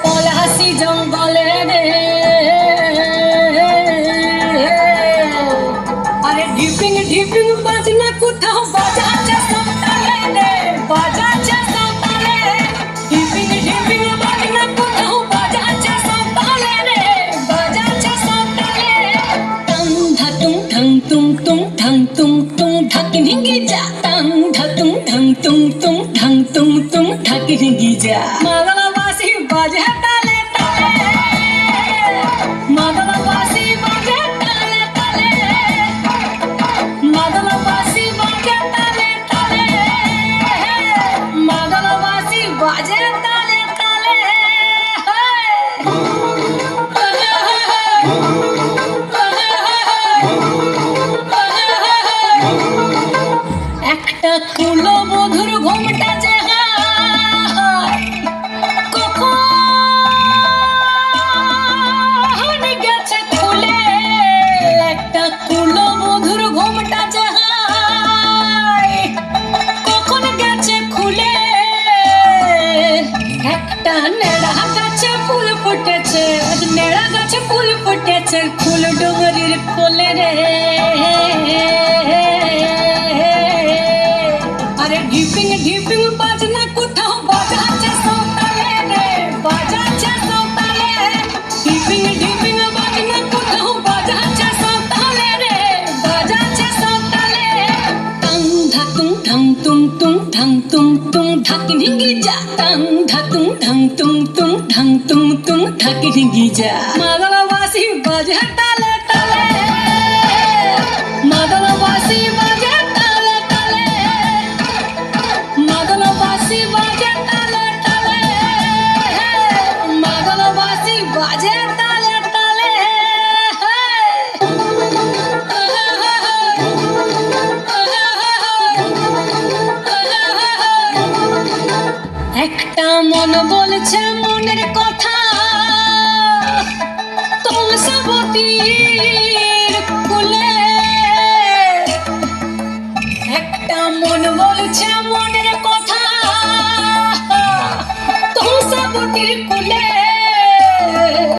পলাশি জঙ্গলে রে, আরে ঢিপিং ঢিপিং বাজনা কোথাও বাজাচ্ছে সাঁওতালে রে, বাজাচ্ছে সাঁওতালে। ঢিপিং ঢিপিং বাজনা কোথাও বাজাচ্ছে সাঁওতালে রে, বাজাচ্ছে সাঁওতালে। টাং ধাতুং ঠাং তুং তুং ঠাং তুং তুং ঢাকি ঢিঙ্গি যা, টাং ধাতুং ঠাং তুং তুং ঠাং তুং তুং ঢাকি ঢিঙ্গি যা। মাদলাবাসি বাজে তালে তালে, মাদলাবাসি বাজে তালে তালে, মাদলাবাসি বাজে তালে তালে, মাদলাবাসি বাজে তালে তালে। একটা কুলো বধুর ঘুমটা যে কখন গেছে খুলে, একটা কুলো বধুর ঘুমটা যে কখন গেছে খুলে। একটা নেড়া গাছে ফুল ফুটেছে, নেড়া গাছে ফুল ফুটেছে, ফুল ডুঙরির কোলে রে। আরে ঢিপিং ঢিপিং বাজনা কোথাও বাজাচ্ছে সাঁওতালে রে, বাজাচ্ছে সাঁওতালে। ঢিপিং ঢিপিং বাজনা কোথাও বাজাচ্ছে সাঁওতালে রে, বাজাচ্ছে সাঁওতালে। টাং ধাতুং ঠাং তুং তুং ঠাং তুং তুং ঢাকি ঢিঙ্গি যা, টাং ধাতুং ঠাং তুং তুং ঠাং তুং তুং ঢাকি ঢিঙ্গি যা। মাদলাবাসি বাজে তালে তালে, মাদলাবাসি বাজে তালে তালে, মাদলাবাসি বাজে তালে তালে, মাদলাবাসি বাজে তালে তালে। একটা মন বলছে মনের কথা তুলসবতীর কুলে, একটা মন বলছে মনের কথা তুলসবতীর কুলে।